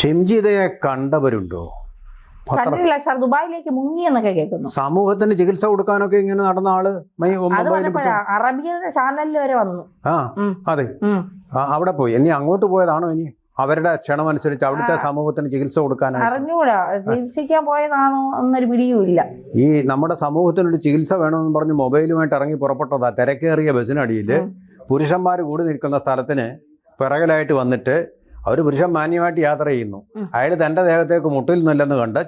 ഷിംജിതയെ കണ്ടവരുണ്ടോ? കണ്ടില്ല സാർ, ദുബായിലേക്ക് മുങ്ങിയെന്നൊക്കെ കേൾക്കുന്നു. സമൂഹത്തിന് ചികിത്സ കൊടുക്കാനൊക്കെ ഇങ്ങനെ നടന്ന ആള് അറബിയുടെ ചാനലിൽ വരെ വന്നു. അതെ, അവിടെ പോയി. ഇനി അങ്ങോട്ട് പോയതാണോ? ഇനി അവരുടെ ക്ഷണം അനുസരിച്ച് അവിടുത്തെ സമൂഹത്തിന് ചികിത്സ കൊടുക്കാനാണ്. അറിഞ്ഞൂടാ, ചികിത്സിക്കാൻ പോയതാണോ എന്നൊരു പിടിയുമില്ല. ഈ നമ്മുടെ സമൂഹത്തിനൊരു ചികിത്സ വേണമെന്ന് പറഞ്ഞ് മൊബൈലുമായിട്ട് ഇറങ്ങി പുറപ്പെട്ടതാ. തിരക്കേറിയ ബസ്സിനടിയിൽ പുരുഷന്മാർ കൂടി നിൽക്കുന്ന സ്ഥലത്തിന് പിറകിലായിട്ട് വന്നിട്ട് അവർ പുരുഷൻ മാന്യമായിട്ട് യാത്ര ചെയ്യുന്നു. അയാൾ തന്റെ ദേഹത്തേക്ക് മുട്ടിൽ നിന്നില്ലെന്ന് കണ്ട്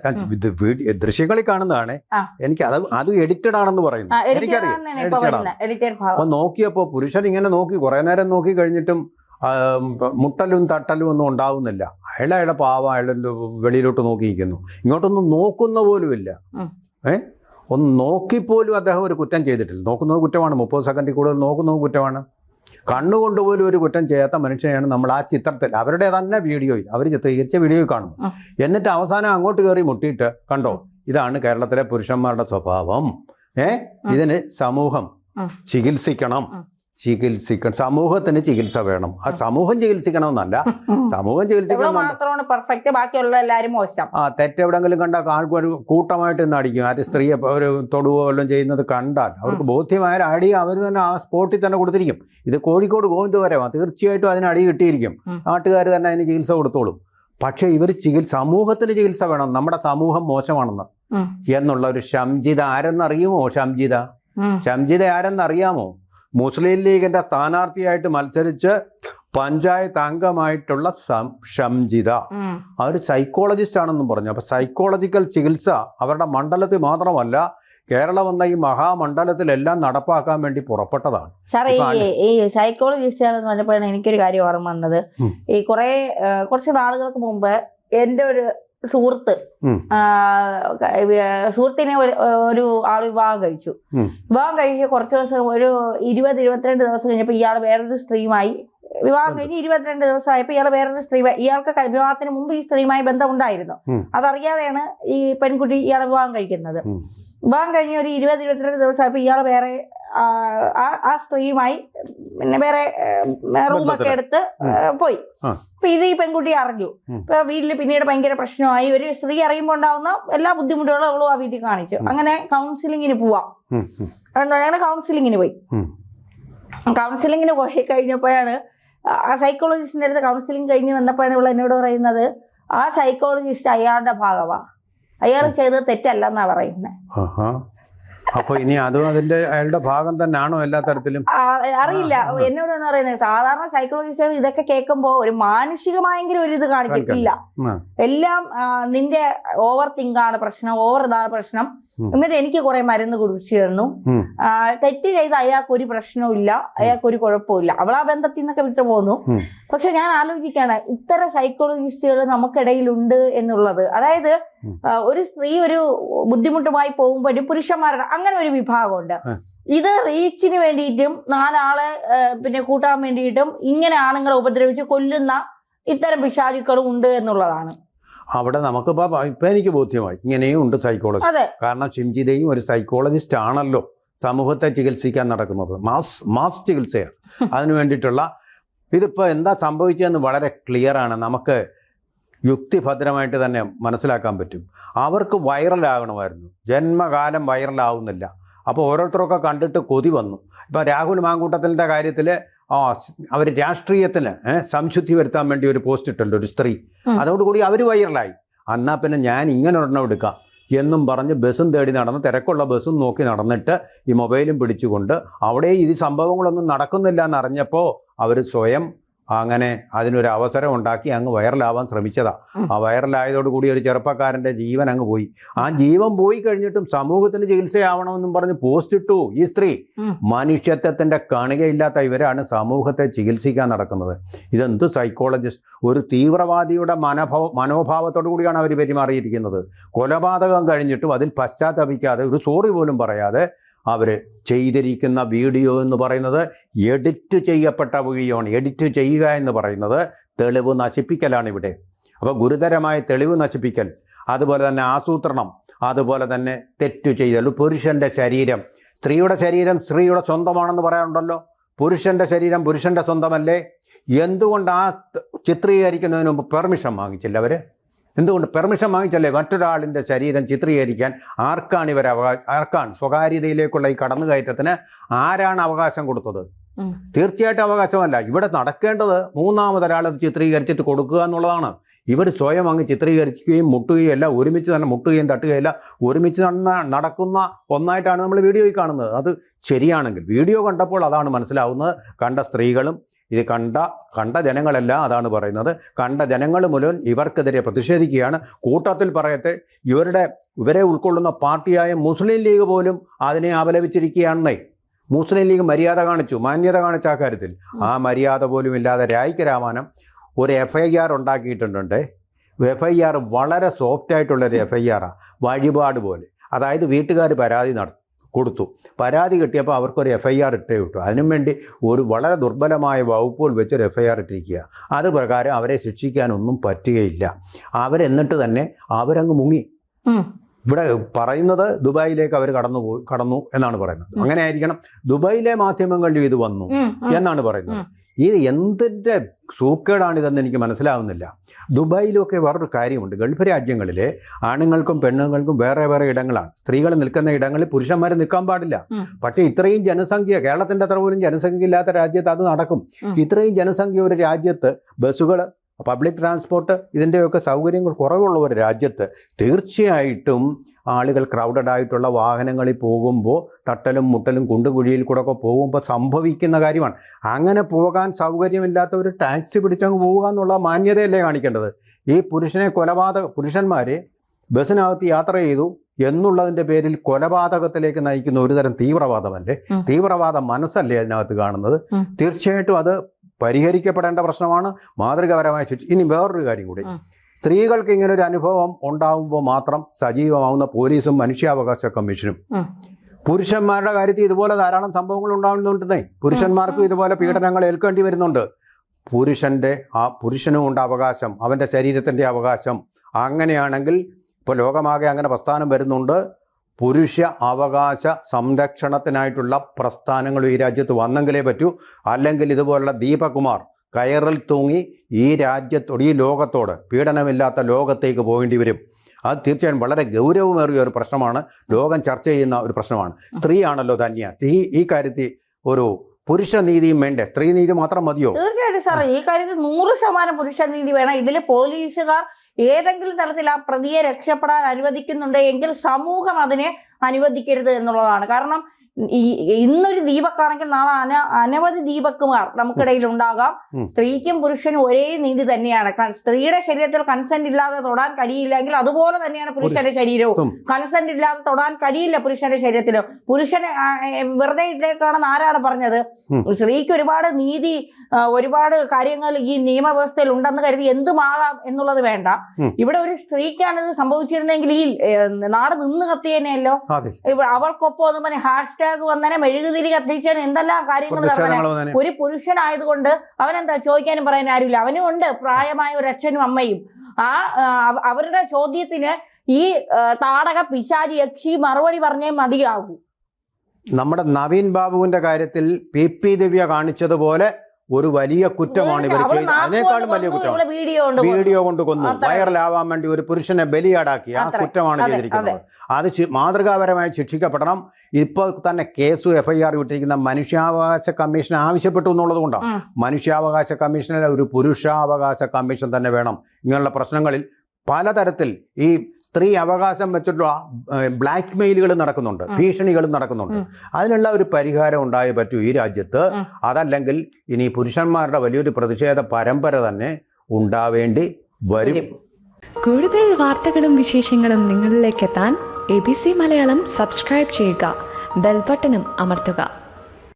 ദൃശ്യങ്ങളിൽ കാണുന്നതാണ്. എനിക്ക് അത് എഡിറ്റഡ് ആണെന്ന് പറയുന്നു. എനിക്കറിയാം. അപ്പൊ നോക്കിയപ്പോ പുരുഷൻ ഇങ്ങനെ നോക്കി കുറെ നേരം നോക്കി കഴിഞ്ഞിട്ടും മുട്ടലും തട്ടലും ഒന്നും ഉണ്ടാവുന്നില്ല. അയാളുടെ പാവം അയാളുടെ വെളിയിലോട്ട് നോക്കിയിരിക്കുന്നു. ഇങ്ങോട്ടൊന്നും നോക്കുന്ന പോലുമില്ല. ഒന്ന് നോക്കിപ്പോലും അദ്ദേഹം ഒരു കുറ്റം ചെയ്തിട്ടില്ല. നോക്കുന്നത് കുറ്റമാണ്. 30 സെക്കൻഡിൽ കൂടുതൽ നോക്കുന്നത് കുറ്റമാണ്. കണ്ണുകൊണ്ട് പോലും ഒരു കുറ്റം ചെയ്യാത്ത മനുഷ്യനെയാണ് നമ്മൾ ആ ചിത്രത്തിൽ, അവരുടെ തന്നെ വീഡിയോയിൽ, അവർ ചിത്രീകരിച്ച വീഡിയോയിൽ കാണുന്നു. എന്നിട്ട് അവസാനം അങ്ങോട്ട് കയറി മുട്ടിയിട്ട് കണ്ടോ, ഇതാണ് കേരളത്തിലെ പുരുഷന്മാരുടെ സ്വഭാവം. ഇതിന് സമൂഹം ചികിത്സിക്കണം. സമൂഹത്തിന് ചികിത്സ വേണം. ആ സമൂഹം ചികിത്സിക്കണമെന്നല്ല, സമൂഹം ചികിത്സിക്കണം. തെറ്റെവിടെങ്കിലും കണ്ടാൽ ആൾക്കാർ കൂട്ടമായിട്ട് ഇന്ന് അടിക്കും. ആര് സ്ത്രീയെ ഒരു തൊടുവോ എല്ലാം ചെയ്യുന്നത് കണ്ടാൽ അവർക്ക് ബോധ്യമായ അടി അവർ തന്നെ ആ സ്പോട്ടിൽ തന്നെ കൊടുത്തിരിക്കും. ഇത് കോഴിക്കോട് ഗോവിന്ദവരമാണ്, തീർച്ചയായിട്ടും അതിന് അടി കിട്ടിയിരിക്കും. നാട്ടുകാർ തന്നെ അതിന് ചികിത്സ കൊടുത്തോളും. പക്ഷേ ഇവർ സമൂഹത്തിന് ചികിത്സ വേണം, നമ്മുടെ സമൂഹം മോശമാണെന്ന് എന്നുള്ള ഒരു ഷംജിത ആരെന്നറിയുമോ? ഷംജിത ആരെന്നറിയാമോ? മുസ്ലിം ലീഗിന്റെ സ്ഥാനാർത്ഥിയായിട്ട് മത്സരിച്ച് പഞ്ചായത്ത് അംഗമായിട്ടുള്ള ഷംജിത. അവർ സൈക്കോളജിസ്റ്റ് ആണെന്നും പറഞ്ഞു. അപ്പൊ സൈക്കോളജിക്കൽ ചികിത്സ അവരുടെ മണ്ഡലത്തിൽ മാത്രമല്ല, കേരളം എന്ന ഈ മഹാമണ്ഡലത്തിലെല്ലാം നടപ്പാക്കാൻ വേണ്ടി പുറപ്പെട്ടതാണ്. സാറേ, ഈ സൈക്കോളജിസ്റ്റ് എന്ന് പറഞ്ഞപ്പോഴാണ് എനിക്കൊരു കാര്യം ഓർമ്മ വന്നത്. ഈ കുറച്ച് നാളുകൾക്ക് മുമ്പ് എൻ്റെ ഒരു സുഹൃത്തിനെ ഒരു ആൾ വിവാഹം കഴിച്ചു. കുറച്ച് ദിവസം, ഒരു 20-22 ദിവസം കഴിഞ്ഞപ്പോൾ ഇയാൾ വേറൊരു സ്ത്രീയുമായി വിവാഹം കഴിഞ്ഞ് 22 ദിവസമായപ്പോൾ ഇയാൾ വേറൊരു ഇയാൾക്ക് വിവാഹത്തിന് മുമ്പ് ഈ സ്ത്രീയുമായി ബന്ധമുണ്ടായിരുന്നു. അതറിയാതെയാണ് ഈ പെൺകുട്ടി ഇയാളെ വിവാഹം കഴിക്കുന്നത്. വിവാഹം കഴിഞ്ഞ് ഒരു 20-22 ദിവസമായപ്പോൾ ഇയാൾ വേറെ ആ സ്ത്രീയുമായി പിന്നെ വേറെ റൂമൊക്കെ എടുത്ത് പോയി. അപ്പൊ ഇത് ഈ പെൺകുട്ടി അറിഞ്ഞു. ഇപ്പൊ വീട്ടിൽ പിന്നീട് ഭയങ്കര പ്രശ്നമായി. ഒരു സ്ത്രീ അറിയുമ്പോൾ ഉണ്ടാവുന്ന എല്ലാ ബുദ്ധിമുട്ടുകളും അവളും ആ വീട്ടിൽ കാണിച്ചു. അങ്ങനെ കൗൺസിലിങ്ങിന് പോവാം അങ്ങനെ കൗൺസിലിങ്ങിന് പോയി. കൗൺസിലിങ്ങിന് പോയി കഴിഞ്ഞപ്പോഴാണ് ആ സൈക്കോളജിസ്റ്റിന്റെ അടുത്ത് കൗൺസിലിംഗ് കഴിഞ്ഞ് വന്നപ്പോഴാണ് ഇവൾ എന്നോട് പറയുന്നത്, ആ സൈക്കോളജിസ്റ്റ് അയാളുടെ ഭാഗമാ, അയാൾ ചെയ്തത് തെറ്റല്ലെന്നാ പറയുന്നത്. അപ്പൊ ഇനി അതും അയാളുടെ ഭാഗം തന്നെയാണോ എല്ലാ തരത്തിലും? അറിയില്ല. എന്നോട് എന്ന് പറയുന്നത്, സാധാരണ സൈക്കോളജിസ്റ്റുകൾ ഇതൊക്കെ കേൾക്കുമ്പോ ഒരു മാനുഷികമായെങ്കിലും ഒരു ഇത് കാണിക്കില്ല. എല്ലാം നിന്റെ ഓവർ തിങ്കാണ് പ്രശ്നം, ഓവർ ഇതാണ് പ്രശ്നം. എന്നിട്ട് എനിക്ക് കുറെ മരുന്ന് കുടിച്ചു തന്നു. തെറ്റ് ചെയ്ത അയാൾക്ക് ഒരു പ്രശ്നവും ഇല്ല, അയാൾക്ക് ഒരു കുഴപ്പമില്ല, അവൾ ആ ബന്ധത്തിൽ നിന്നൊക്കെ വിട്ടു പോന്നു. പക്ഷെ ഞാൻ ആലോചിക്കാണ്, ഇത്തരം സൈക്കോളജിസ്റ്റുകൾ നമുക്കിടയിലുണ്ട് എന്നുള്ളത്. അതായത് ഒരു സ്ത്രീ ഒരു ബുദ്ധിമുട്ടുമായി പോകുമ്പോഴും പുരുഷന്മാരുടെ അങ്ങനെ ഒരു വിഭാഗമുണ്ട്. ഇത് റീച്ചിന് വേണ്ടിയിട്ടും 4 ആളെ പിന്നെ കൂട്ടാൻ വേണ്ടിയിട്ടും ഇങ്ങനെ ആണുങ്ങളെ ഉപദ്രവിച്ച് കൊല്ലുന്ന ഇത്തരം പിശാചുക്കളും ഉണ്ട് എന്നുള്ളതാണ്. അവിടെ ഇപ്പൊ എനിക്ക് ബോധ്യമായി, ഇങ്ങനെയും ഉണ്ട് സൈക്കോളജി. കാരണം ഷിംജിതയും ഒരു സൈക്കോളജിസ്റ്റ് ആണല്ലോ, സമൂഹത്തെ ചികിത്സിക്കാൻ നടക്കുന്നത് മാസ് ചികിത്സയാണ്. അതിനു വേണ്ടിയിട്ടുള്ള ഇതിപ്പോ എന്താ സംഭവിച്ചതെന്ന് വളരെ ക്ലിയർ ആണ്. നമുക്ക് യുക്തിഭദ്രമായിട്ട് തന്നെ മനസ്സിലാക്കാൻ പറ്റും. അവർക്ക് വൈറലാകണമായിരുന്നു, ജന്മകാലം വൈറലാവുന്നില്ല. അപ്പോൾ ഓരോരുത്തരൊക്കെ കണ്ടിട്ട് കൊതി വന്നു. ഇപ്പം രാഹുൽ മാങ്കൂട്ടത്തിൻ്റെ കാര്യത്തിൽ അവർ രാഷ്ട്രീയത്തിന് സംശുദ്ധി വരുത്താൻ വേണ്ടി ഒരു പോസ്റ്റ് ഇട്ടുണ്ട്, ഒരു സ്ത്രീ. അതോടുകൂടി അവർ വൈറലായി. എന്നാൽ പിന്നെ ഞാൻ ഇങ്ങനെ ഒരെണ്ണം എടുക്കാം എന്നും പറഞ്ഞ് ബസ്സും തേടി നടന്ന്, തിരക്കുള്ള ബസ്സും നോക്കി നടന്നിട്ട് ഈ മൊബൈലും പിടിച്ചുകൊണ്ട് അവിടെ ഈ സംഭവങ്ങളൊന്നും നടക്കുന്നില്ല എന്നറിഞ്ഞപ്പോൾ അവർ സ്വയം അങ്ങനെ അതിനൊരു അവസരം ഉണ്ടാക്കി അങ്ങ് വൈറലാവാൻ ശ്രമിച്ചതാ. ആ വൈറലായതോടുകൂടി ഒരു ചെറുപ്പക്കാരൻ്റെ ജീവൻ അങ്ങ് പോയി. ആ ജീവൻ പോയി കഴിഞ്ഞിട്ടും സമൂഹത്തിന് ചികിത്സയാവണമെന്നും പറഞ്ഞ് പോസ്റ്റ് ഇട്ടു ഈ സ്ത്രീ. മനുഷ്യത്വത്തിൻ്റെ കണികയില്ലാത്ത ഇവരാണ് സമൂഹത്തെ ചികിത്സിക്കാൻ നടക്കുന്നത്. ഇതെന്ത് സൈക്കോളജിസ്റ്റ്? ഒരു തീവ്രവാദിയുടെ മനോഭാവത്തോടു കൂടിയാണ് അവർ പെരുമാറിയിരിക്കുന്നത്. കൊലപാതകം കഴിഞ്ഞിട്ടും അതിൽ പശ്ചാത്തപിക്കാതെ, ഒരു സോറി പോലും പറയാതെ അവർ ചെയ്തിരിക്കുന്ന വീഡിയോ എന്ന് പറയുന്നത് എഡിറ്റ് ചെയ്യപ്പെട്ട വീഡിയോ ആണ്. എഡിറ്റ് ചെയ്യുക എന്ന് പറയുന്നത് തെളിവ് നശിപ്പിക്കലാണ് ഇവിടെ. അപ്പോൾ ഗുരുതരമായ തെളിവ് നശിപ്പിക്കൽ, അതുപോലെ തന്നെ ആസൂത്രണം, അതുപോലെ തന്നെ തെറ്റു ചെയ്യൽ. പുരുഷൻ്റെ ശരീരം, സ്ത്രീയുടെ ശരീരം സ്ത്രീയുടെ സ്വന്തമാണെന്ന് പറയാറുണ്ടല്ലോ. പുരുഷൻ്റെ ശരീരം പുരുഷൻ്റെ സ്വന്തമല്ലേ? എന്തുകൊണ്ട് ആ ചിത്രീകരിക്കുന്നതിന് മുമ്പ് പെർമിഷൻ വാങ്ങിച്ചില്ല അവർ? എന്തുകൊണ്ട് പെർമിഷൻ വാങ്ങിച്ചല്ലേ മറ്റൊരാളിൻ്റെ ശരീരം ചിത്രീകരിക്കാൻ? ആർക്കാണ് സ്വകാര്യതയിലേക്കുള്ള ഈ കടന്നുകയറ്റത്തിന് ആരാണ് അവകാശം കൊടുത്തത്? തീർച്ചയായിട്ടും അവകാശമല്ല. ഇവിടെ നടക്കേണ്ടത് മൂന്നാമതൊരാളത് ചിത്രീകരിച്ചിട്ട് കൊടുക്കുക എന്നുള്ളതാണ്. ഇവർ സ്വയം അങ്ങ് ചിത്രീകരിക്കുകയും മുട്ടുകയും എല്ലാം ഒരുമിച്ച് തന്നെ മുട്ടുകയും തട്ടുകയല്ല, ഒരുമിച്ച് നടക്കുന്ന ഒന്നായിട്ടാണ് നമ്മൾ വീഡിയോയിൽ കാണുന്നത്. അത് ശരിയാണെങ്കിൽ വീഡിയോ കണ്ടപ്പോൾ അതാണ് മനസ്സിലാവുന്നത്. കണ്ട സ്ത്രീകളും ഇത് കണ്ട ജനങ്ങളെല്ലാം അതാണ് പറയുന്നത്. കണ്ട ജനങ്ങൾ മുഴുവൻ ഇവർക്കെതിരെ പ്രതിഷേധിക്കുകയാണ്. കൂട്ടത്തിൽ പറയട്ടെ, ഇവരെ ഉൾക്കൊള്ളുന്ന പാർട്ടിയായ മുസ്ലിം ലീഗ് പോലും അതിനെ അപലപിച്ചിരിക്കുകയാണെന്നേ. മുസ്ലിം ലീഗ് മര്യാദ കാണിച്ചു, മാന്യത കാണിച്ച ആ കാര്യത്തിൽ. ആ മര്യാദ പോലും ഇല്ലാതെ രായിക്ക് രാമാനം ഒരു FIR ഉണ്ടാക്കിയിട്ടുണ്ട്. FIR വളരെ സോഫ്റ്റായിട്ടുള്ളൊരു FIR-ആണ്, വഴിപാട് പോലെ. അതായത് വീട്ടുകാർ പരാതി കൊടുത്തു, പരാതി കിട്ടിയപ്പോൾ അവർക്കൊരു FIR ഇട്ടേ വിട്ടു. അതിനും വേണ്ടി ഒരു വളരെ ദുർബലമായ വകുപ്പുകൾ വെച്ചൊരു FIR ഇട്ടിരിക്കുക. അത് പ്രകാരം അവരെ ശിക്ഷിക്കാനൊന്നും പറ്റുകയില്ല. അവരെന്നിട്ട് തന്നെ അവരങ്ങ് മുങ്ങി. ഇവിടെ പറയുന്നത് ദുബായിലേക്ക് അവർ കടന്നു എന്നാണ് പറയുന്നത്. അങ്ങനെ ആയിരിക്കണം. ദുബായിലെ മാധ്യമങ്ങളിലും ഇത് വന്നു എന്നാണ് പറയുന്നത്. ഇത് എന്തിൻ്റെ സൂക്കേടാണിതെന്ന് എനിക്ക് മനസ്സിലാവുന്നില്ല. ദുബായിലൊക്കെ വേറൊരു കാര്യമുണ്ട്. ഗൾഫ് രാജ്യങ്ങളിലെ ആണുങ്ങൾക്കും പെണ്ണുങ്ങൾക്കും വേറെ വേറെ ഇടങ്ങളാണ്. സ്ത്രീകൾ നിൽക്കുന്ന ഇടങ്ങളിൽ പുരുഷന്മാർ നിൽക്കാൻ പാടില്ല. പക്ഷേ ഇത്രയും ജനസംഖ്യ, കേരളത്തിൻ്റെ അത്ര പോലും ജനസംഖ്യ ഇല്ലാത്ത രാജ്യത്ത് അത് നടക്കും. ഇത്രയും ജനസംഖ്യ ഒരു രാജ്യത്ത് ബസ്സുകൾ, പബ്ലിക് ട്രാൻസ്പോർട്ട് ഇതിൻ്റെയൊക്കെ സൗകര്യങ്ങൾ കുറവുള്ള ഒരു രാജ്യത്ത് തീർച്ചയായിട്ടും ആളുകൾ ക്രൗഡഡ് ആയിട്ടുള്ള വാഹനങ്ങളിൽ പോകുമ്പോൾ തട്ടലും മുട്ടലും കുണ്ടുകുഴിയിൽ കൂടെ ഒക്കെ പോകുമ്പോൾ സംഭവിക്കുന്ന കാര്യമാണ്. അങ്ങനെ പോകാൻ സൗകര്യമില്ലാത്ത ഒരു ടാക്സി പിടിച്ചങ്ങ് പോവുക എന്നുള്ള മാന്യതയല്ലേ കാണിക്കേണ്ടത്? ഈ പുരുഷന്മാർ ബസ്സിനകത്ത് യാത്ര ചെയ്തു എന്നുള്ളതിൻ്റെ പേരിൽ കൊലപാതകത്തിലേക്ക് നയിക്കുന്ന ഒരുതരം തീവ്രവാദമല്ലേ, തീവ്രവാദ മനസ്സല്ലേ അതിനകത്ത് കാണുന്നത്? തീർച്ചയായിട്ടും അത് പരിഹരിക്കപ്പെടേണ്ട പ്രശ്നമാണ്, മാതൃകാപരമായ ശിക്ഷ. ഇനി വേറൊരു കാര്യം കൂടി, സ്ത്രീകൾക്ക് ഇങ്ങനൊരു അനുഭവം ഉണ്ടാകുമ്പോൾ മാത്രം സജീവമാവുന്ന പോലീസും മനുഷ്യാവകാശ കമ്മീഷനും. പുരുഷന്മാരുടെ കാര്യത്തിൽ ഇതുപോലെ ധാരാളം സംഭവങ്ങൾ ഉണ്ടാകുന്നുണ്ടെന്നേ. പുരുഷന്മാർക്കും ഇതുപോലെ പീഡനങ്ങൾ ഏൽക്കേണ്ടി വരുന്നുണ്ട്. പുരുഷനും ഉണ്ട് അവകാശം, അവൻ്റെ ശരീരത്തിൻ്റെ അവകാശം. അങ്ങനെയാണെങ്കിൽ ഇപ്പോൾ ലോകമാകെ അങ്ങനെ പ്രസ്ഥാനം വരുന്നുണ്ട്. പുരുഷ അവകാശ സംരക്ഷണത്തിനായിട്ടുള്ള പ്രസ്ഥാനങ്ങൾ ഈ രാജ്യത്ത് വന്നെങ്കിലേ പറ്റൂ. അല്ലെങ്കിൽ ഇതുപോലുള്ള ദീപകുമാർ കയറിൽ തൂങ്ങി ഈ രാജ്യത്തോട്, ഈ ലോകത്തോട്, പീഡനമില്ലാത്ത ലോകത്തേക്ക് പോകേണ്ടി വരും. അത് തീർച്ചയായും വളരെ ഗൗരവമേറിയ ഒരു പ്രശ്നമാണ്, ലോകം ചർച്ച ചെയ്യുന്ന ഒരു പ്രശ്നമാണ്. സ്ത്രീയാണല്ലോ ധന്യ, ഈ കാര്യത്തിൽ ഒരു പുരുഷ നീതിയും വേണ്ടേ? സ്ത്രീ നീതി മാത്രം മതിയോ? തീർച്ചയായിട്ടും സാറേ, ഈ കാര്യത്തിൽ 100% പുരുഷ നീതി വേണം. ഇതിൽ പോലീസുകാർ ഏതെങ്കിലും തരത്തിൽ ആ പ്രതിയെ രക്ഷപ്പെടാൻ അനുവദിക്കുന്നുണ്ട് എങ്കിൽ സമൂഹം അതിനെ അനുവദിക്കരുത് എന്നുള്ളതാണ്. കാരണം ഇന്നൊരു ദീപക്കാണെങ്കിൽ നാളെ അനവധി ദീപക്കുമാർ നമുക്കിടയിൽ ഉണ്ടാകാം. സ്ത്രീക്കും പുരുഷനും ഒരേ നീതി തന്നെയാണ്. സ്ത്രീയുടെ ശരീരത്തിൽ കൺസെന്റ് ഇല്ലാതെ തൊടാൻ കഴിയില്ലെങ്കിൽ അതുപോലെ തന്നെയാണ് പുരുഷന്റെ ശരീരവും. കൺസെന്റ് ഇല്ലാതെ തൊടാൻ കഴിയില്ല പുരുഷന്റെ ശരീരത്തിലും. പുരുഷനെ വെറുതെ ഇട്ടേക്കാണെന്ന് ആരാണ് പറഞ്ഞത്? സ്ത്രീക്ക് ഒരുപാട് നീതി, ഒരുപാട് കാര്യങ്ങൾ ഈ നിയമവ്യവസ്ഥയിൽ ഉണ്ടെന്ന് കരുതി എന്തുമാകാം എന്നുള്ളത് വേണ്ട. ഇവിടെ ഒരു സ്ത്രീക്കാണ് ഇത് സംഭവിച്ചിരുന്നെങ്കിൽ ഈ നാട് നിന്ന് കത്തിയേനെയല്ലോ. അവൾക്കൊപ്പം എന്ന് പറഞ്ഞ ഹാഷ്ടാഗ് വന്നനെ, മെഴുകുതിരി കത്തിച്ചാൽ എന്തെല്ലാം കാര്യങ്ങൾ നടന്നേ. ഒരു പുരുഷനായതുകൊണ്ട് അവനെന്താ ചോദിക്കാനും പറയാൻ ആരുമില്ല. അവനും ഉണ്ട് പ്രായമായ ഒരു അച്ഛനും അമ്മയും. അവരുടെ ചോദ്യത്തിന് ഈ താടക പിശാചി യക്ഷി മറുപടി പറഞ്ഞേ മതിയാകൂ. നമ്മുടെ നവീൻ ബാബുവിന്റെ കാര്യത്തിൽ PP ദിവ്യ കാണിച്ചതുപോലെ ഒരു വലിയ കുറ്റമാണ് ഇവർ ചെയ്തത്. അതിനേക്കാളും വലിയ കുറ്റമാണ് വീഡിയോ കൊണ്ട് കൊന്നു, വൈറലാവാൻ വേണ്ടി ഒരു പുരുഷനെ ബലിയാടാക്കി. ആ കുറ്റമാണ് ചെയ്തിരിക്കുന്നത്. അത് മാതൃകാപരമായി ശിക്ഷിക്കപ്പെടണം. ഇപ്പോൾ തന്നെ കേസും FIR വിട്ടിരിക്കുന്ന മനുഷ്യാവകാശ കമ്മീഷൻ ആവശ്യപ്പെട്ടു എന്നുള്ളത് കൊണ്ടാണ്. മനുഷ്യാവകാശ കമ്മീഷനിൽ ഒരു പുരുഷാവകാശ കമ്മീഷൻ തന്നെ വേണം. ഇങ്ങനെയുള്ള പ്രശ്നങ്ങളിൽ പലതരത്തിൽ ഈ സ്ത്രീ അവകാശം വെച്ചിട്ടുള്ള ബ്ലാക്ക് മെയിലുകൾ നടക്കുന്നുണ്ട്, ഭീഷണികളും നടക്കുന്നുണ്ട്. അതിനുള്ള ഒരു പരിഹാരം ഉണ്ടായേ പറ്റൂ ഈ രാജ്യത്ത്. അതല്ലെങ്കിൽ ഇനി പുരുഷന്മാരുടെ വലിയൊരു പ്രതിഷേധ പരമ്പര തന്നെ ഉണ്ടാവേണ്ടി വരും. കൂടുതൽ വാർത്തകളും വിശേഷങ്ങളും നിങ്ങളിലേക്ക് എത്താൻ ABC മലയാളം സബ്സ്ക്രൈബ് ചെയ്യുക, ബെൽ ബട്ടണും അമർത്തുക.